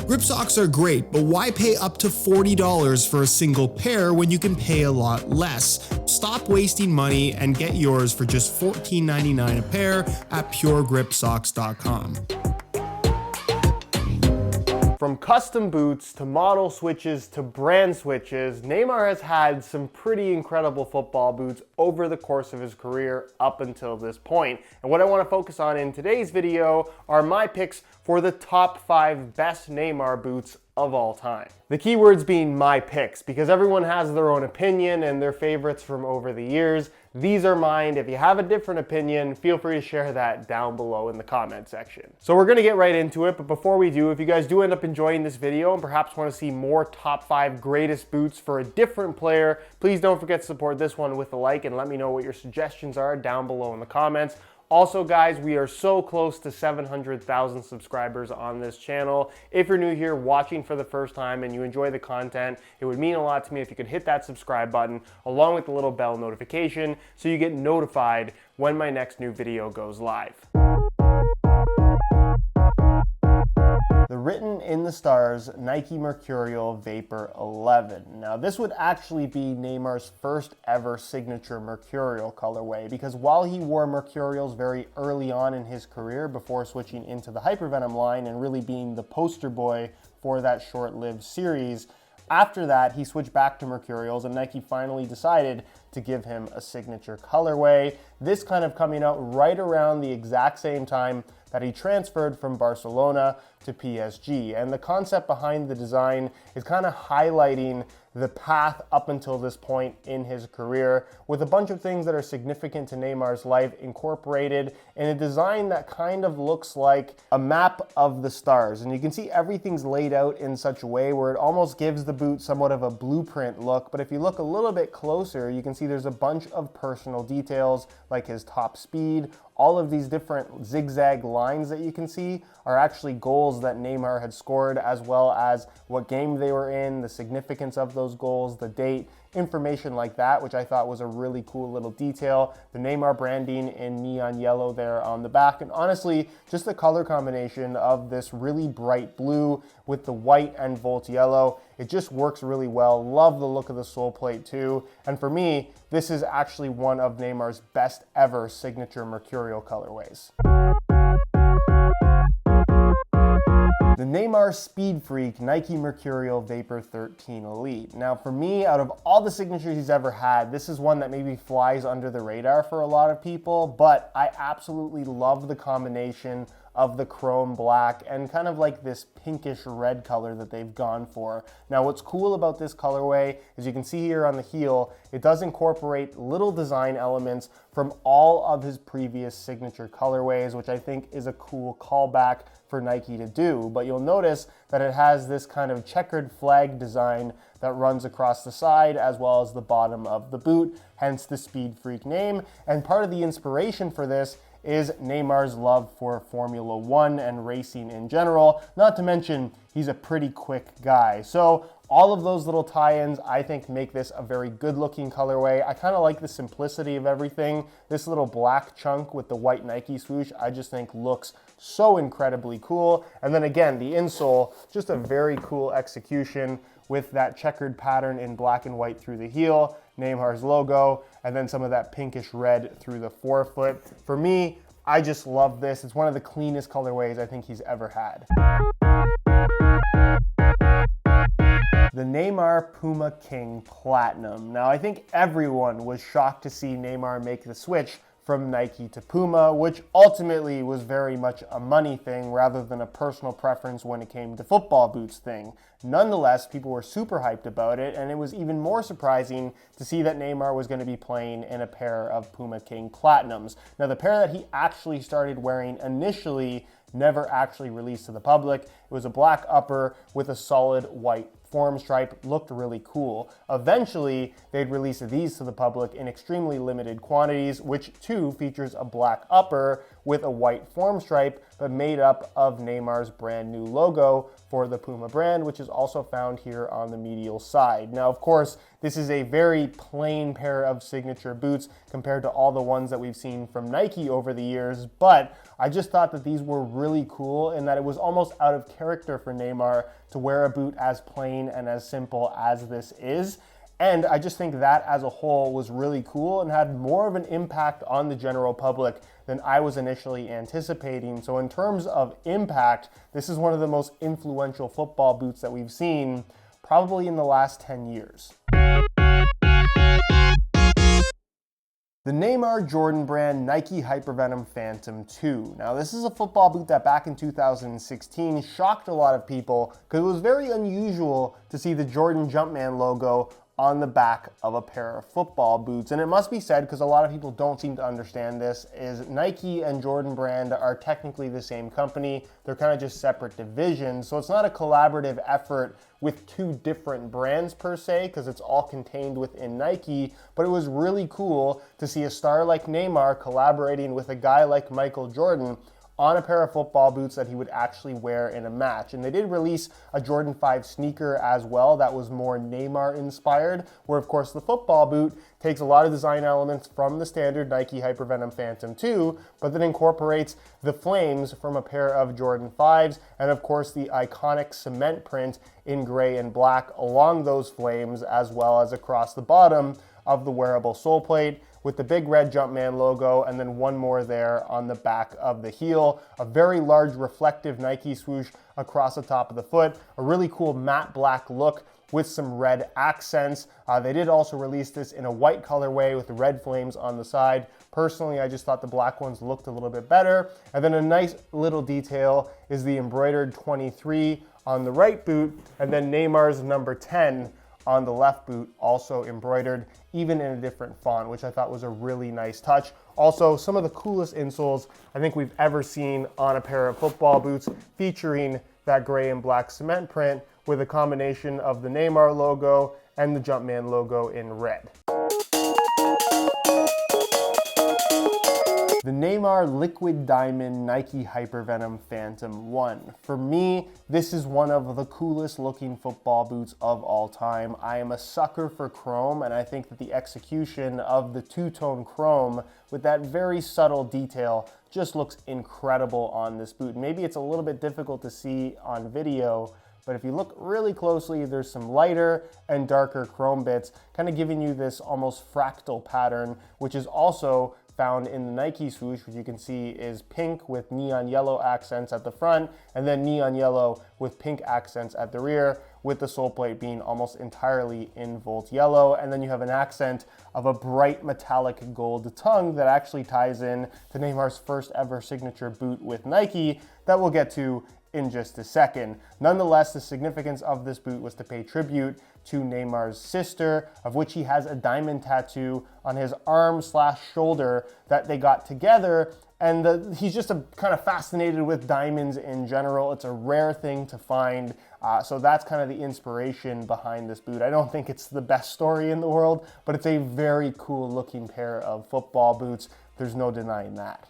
Grip socks are great, but why pay up to $40 for a single pair when you can pay a lot less? Stop wasting money and get yours for just $14.99 a pair at puregripsocks.com. From custom boots to model switches to brand switches, Neymar has had some pretty incredible football boots over the course of his career up until this point. And what I want to focus on in today's video are my picks for the top 5 best Neymar boots of all time. The keywords being my picks, because everyone has their own opinion and their favorites from over the years. These are mine. If you have a different opinion, feel free to share that down below in the comment section. So we're gonna get right into it, but before we do, if you guys do end up enjoying this video and perhaps wanna see more top 5 greatest boots for a different player, please don't forget to support this one with a like and let me know what your suggestions are down below in the comments. Also guys, we are so close to 700,000 subscribers on this channel. If you're new here watching for the first time and you enjoy the content, it would mean a lot to me if you could hit that subscribe button along with the little bell notification so you get notified when my next new video goes live. The Written in the Stars Nike Mercurial Vapor 11. Now this would actually be Neymar's first ever signature Mercurial colorway, because while he wore Mercurials very early on in his career before switching into the Hypervenom line and really being the poster boy for that short-lived series, after that he switched back to Mercurials and Nike finally decided to give him a signature colorway. This kind of coming out right around the exact same time that he transferred from Barcelona to PSG. And the concept behind the design is kind of highlighting the path up until this point in his career, with a bunch of things that are significant to Neymar's life incorporated in a design that kind of looks like a map of the stars. And you can see everything's laid out in such a way where it almost gives the boot somewhat of a blueprint look. But if you look a little bit closer, you can see there's a bunch of personal details like his top speed. All of these different zigzag lines that you can see are actually goals that Neymar had scored, as well as what game they were in, the significance of those goals, the date, information like that, which I thought was a really cool little detail. The Neymar branding in neon yellow there on the back, and honestly, just the color combination of this really bright blue with the white and Volt yellow, it just works really well. Love the look of the sole plate too, and for me, this is actually one of Neymar's best ever signature Mercurial colorways. The Neymar Speed Freak Nike Mercurial Vapor 13 Elite. Now for me, out of all the signatures he's ever had, this is one that maybe flies under the radar for a lot of people, but I absolutely love the combination of the chrome black and kind of like this pinkish red color that they've gone for. Now what's cool about this colorway is you can see here on the heel, it does incorporate little design elements from all of his previous signature colorways, which I think is a cool callback for Nike to do. But you'll notice that it has this kind of checkered flag design that runs across the side as well as the bottom of the boot, hence the Speed Freak name. And part of the inspiration for this is Neymar's love for Formula 1 and racing in general, not to mention he's a pretty quick guy. So all of those little tie-ins I think make this a very good looking colorway. I kind of like the simplicity of everything. This little black chunk with the white Nike swoosh I just think looks so incredibly cool. And then again, the insole, just a very cool execution with that checkered pattern in black and white through the heel, Neymar's logo, and then some of that pinkish red through the forefoot. For me, I just love this. It's one of the cleanest colorways I think he's ever had. The Neymar Puma King Platinum. Now I think everyone was shocked to see Neymar make the switch from Nike to Puma, which ultimately was very much a money thing rather than a personal preference when it came to football boots thing. Nonetheless, people were super hyped about it, and it was even more surprising to see that Neymar was going to be playing in a pair of Puma King Platinums. Now, the pair that he actually started wearing initially never actually released to the public. It was a black upper with a solid white form stripe, looked really cool. Eventually, they'd release these to the public in extremely limited quantities, which too features a black upper with a white form stripe, but made up of Neymar's brand new logo for the Puma brand, which is also found here on the medial side. Now, of course, this is a very plain pair of signature boots compared to all the ones that we've seen from Nike over the years, but I just thought that these were really cool and that it was almost out of character for Neymar to wear a boot as plain and as simple as this is. And I just think that as a whole was really cool and had more of an impact on the general public than I was initially anticipating. So in terms of impact, this is one of the most influential football boots that we've seen probably in the last 10 years. The Neymar Jordan brand Nike Hypervenom Phantom 2. Now this is a football boot that back in 2016 shocked a lot of people because it was very unusual to see the Jordan Jumpman logo on the back of a pair of football boots. And it must be said, because a lot of people don't seem to understand this, is Nike and Jordan brand are technically the same company. They're kind of just separate divisions. So it's not a collaborative effort with two different brands per se, because it's all contained within Nike. But it was really cool to see a star like Neymar collaborating with a guy like Michael Jordan on a pair of football boots that he would actually wear in a match. And they did release a Jordan 5 sneaker as well that was more Neymar inspired, where of course the football boot takes a lot of design elements from the standard Nike Hypervenom Phantom 2, but then incorporates the flames from a pair of Jordan 5s, and of course the iconic cement print in gray and black along those flames, as well as across the bottom of the wearable sole plate, with the big red Jumpman logo, and then one more there on the back of the heel. A very large reflective Nike swoosh across the top of the foot. A really cool matte black look with some red accents. They did also release this in a white colorway with red flames on the side. Personally, I just thought the black ones looked a little bit better. And then a nice little detail is the embroidered 23 on the right boot, and then Neymar's number 10 on the left boot, also embroidered, even in a different font, which I thought was a really nice touch. Also, some of the coolest insoles I think we've ever seen on a pair of football boots, featuring that gray and black cement print with a combination of the Neymar logo and the Jumpman logo in red. The Neymar Liquid Diamond Nike Hypervenom Phantom 1. For me, this is one of the coolest looking football boots of all time. I am a sucker for chrome, and I think that the execution of the two-tone chrome with that very subtle detail just looks incredible on this boot. Maybe it's a little bit difficult to see on video, but if you look really closely, there's some lighter and darker chrome bits, kind of giving you this almost fractal pattern, which is also found in the Nike swoosh, which you can see is pink with neon yellow accents at the front, and then neon yellow with pink accents at the rear, with the sole plate being almost entirely in Volt yellow. And then you have an accent of a bright metallic gold tongue that actually ties in to Neymar's first ever signature boot with Nike that we'll get to in just a second. Nonetheless, the significance of this boot was to pay tribute to Neymar's sister, of which he has a diamond tattoo on his arm/shoulder that they got together. And he's just kind of fascinated with diamonds in general. It's a rare thing to find. So that's kind of the inspiration behind this boot. I don't think it's the best story in the world, but it's a very cool looking pair of football boots. There's no denying that.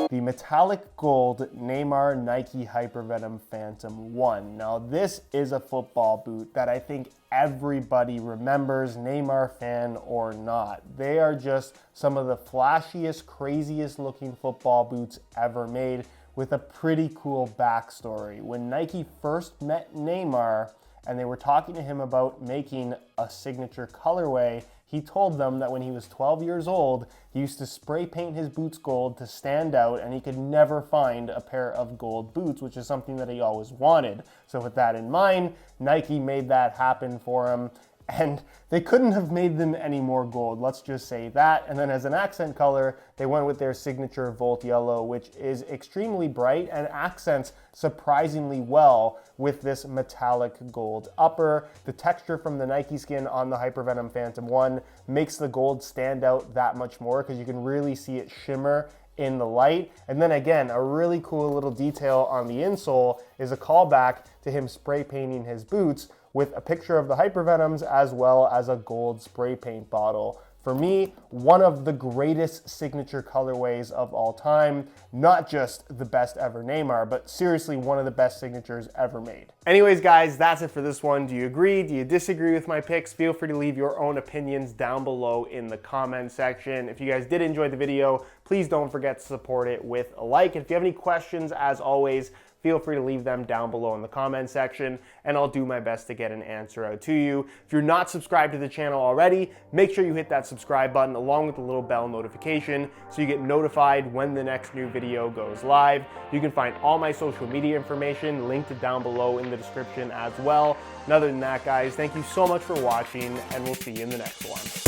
The metallic gold Neymar Nike Hypervenom Phantom 1. Now this is a football boot that I think everybody remembers, Neymar fan or not. They are just some of the flashiest, craziest looking football boots ever made, with a pretty cool backstory. When Nike first met Neymar and they were talking to him about making a signature colorway, he told them that when he was 12 years old, he used to spray paint his boots gold to stand out, and he could never find a pair of gold boots, which is something that he always wanted. So with that in mind, Nike made that happen for him, and they couldn't have made them any more gold, let's just say that. And then as an accent color, they went with their signature Volt Yellow, which is extremely bright and accents surprisingly well with this metallic gold upper. The texture from the Nike skin on the Hypervenom Phantom 1 makes the gold stand out that much more, because you can really see it shimmer in the light. And then again, a really cool little detail on the insole is a callback to him spray painting his boots with a picture of the Hypervenoms as well as a gold spray paint bottle. For me, one of the greatest signature colorways of all time. Not just the best ever Neymar, but seriously one of the best signatures ever made. Anyways, guys, that's it for this one. Do you agree? Do you disagree with my picks? Feel free to leave your own opinions down below in the comment section. If you guys did enjoy the video, please please don't forget to support it with a like. And if you have any questions, as always, feel free to leave them down below in the comment section, and I'll do my best to get an answer out to you. If you're not subscribed to the channel already, make sure you hit that subscribe button along with the little bell notification so you get notified when the next new video goes live. You can find all my social media information linked down below in the description as well. And other than that, guys, thank you so much for watching, and we'll see you in the next one.